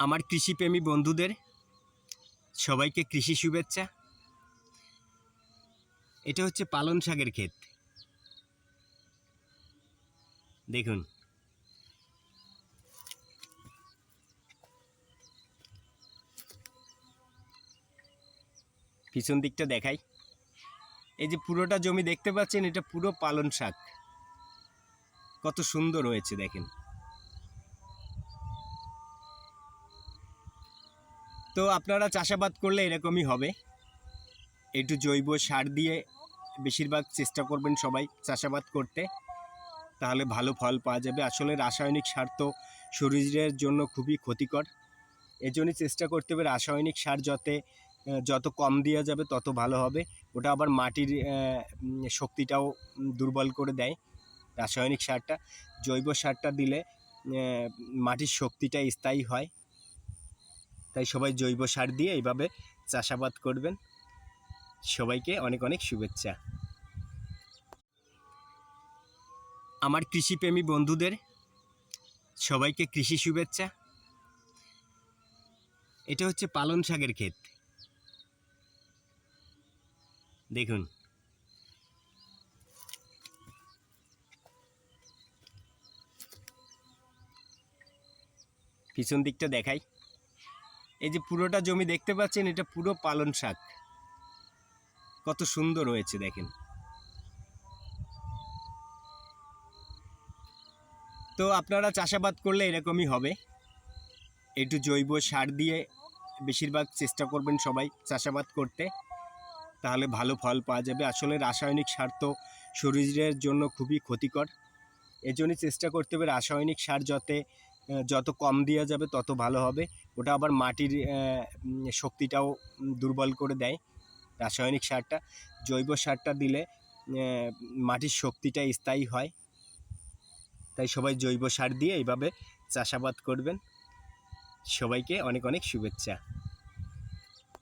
আমার কৃষিপ্রেমী বন্ধুদের সবাইকে কৃষি শুভেচ্ছা। এটা হচ্ছে পালং শাকের ক্ষেত। দেখুন, পিছন দিকটা দেখাই। এই যে পুরোটা জমি দেখতে পাচ্ছেন, এটা পুরো পালং শাক। কত সুন্দর হয়েছে দেখেন। তো আপনারা চাষাবাদ করলে এরকমই হবে। একটু জৈব সার দিয়ে বেশিরভাগ চেষ্টা করবেন সবাই চাষাবাদ করতে, তাহলে ভালো ফল পাওয়া যাবে। আসলে রাসায়নিক সার তো শরীরের জন্য খুবই ক্ষতিকর। এজন্যই চেষ্টা করতে হবে রাসায়নিক সার যত কম দেওয়া যাবে তত ভালো হবে। ওটা আবার মাটির শক্তিটাও দুর্বল করে দেয় রাসায়নিক সারটা। জৈব সারটা দিলে মাটির শক্তিটা স্থায়ী হয়। তাই সবাই জৈব সার দিয়ে এইভাবে চাষাবাদ করবেন। সবাইকে অনেক অনেক শুভেচ্ছা। আমার কৃষিপ্রেমী বন্ধুদের সবাইকে কৃষি শুভেচ্ছা। এটা হচ্ছে পালং শাকের ক্ষেত। দেখুন, পিছন দিকটা দেখাই। এই যে পুরোটা জমি দেখতে পাচ্ছেন, এটা পুরো পালং শাক। কত সুন্দর হয়েছে দেখেন। তো আপনারা চাষাবাদ করলে এরকমই হবে। একটু জৈব সার দিয়ে বেশিরভাগ চেষ্টা করবেন সবাই চাষাবাদ করতে, তাহলে ভালো ফল পাওয়া যাবে। আসলে রাসায়নিক সার তো শরীরের জন্য খুবই ক্ষতিকর। এজন্যই চেষ্টা করতে হবে রাসায়নিক সার যত কম দেওয়া যাবে তত ভালো হবে। ওটা আবার মাটির শক্তিটাও দুর্বল করে দেয় রাসায়নিক সারটা। জৈব সারটা দিলে মাটির শক্তিটা স্থায়ী হয়। তাই সবাই জৈব সার দিয়ে এইভাবে চাষাবাদ করবেন। সবাইকে অনেক অনেক শুভেচ্ছা।